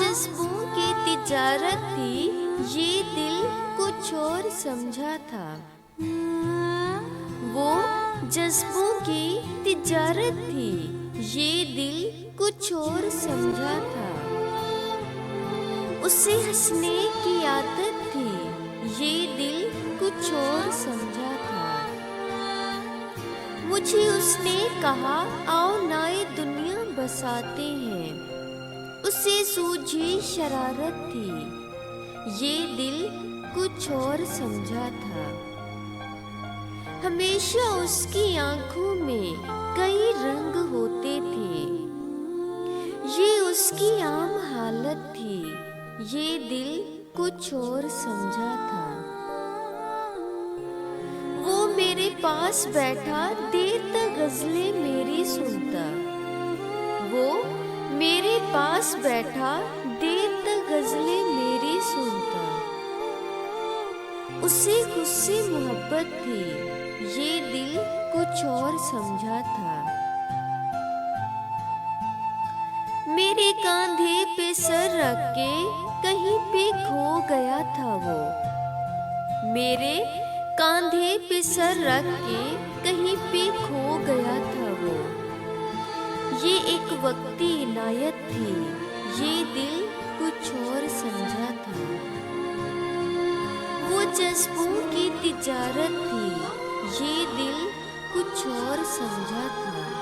जज्बों की तिजारत थी, ये दिल कुछ और समझा था। वो जज्बों की तिजारत थी, ये दिल कुछ और समझा था। उसे हंसने की आदत थी, ये दिल कुछ और समझा था। मुझे उसने कहा, आओ नई दुनिया बसाते हैं। उसे सूझी शरारत थी, ये दिल कुछ और समझा था। हमेशा उसकी आंखों में कई रंग होते थे, ये उसकी आम हालत थी, ये दिल कुछ और समझा था। वो मेरे पास बैठा देर तक गजलें मेरी सुनता। वो मेरे पास बैठा देर तक गजलें मेरी सुनता। उसे खुद से मोहब्बत थी, ये दिल कुछ और समझा था। मेरे कंधे पे सर रख के कहीं पे खो गया था वो। मेरे कंधे पे सर रख के कहीं पे खो गया था वो। ये एक वक्ती इनायत थी, ये दिल कुछ और समझा था। वो जज्बों की तिजारत थी, ये दिल कुछ और समझा था।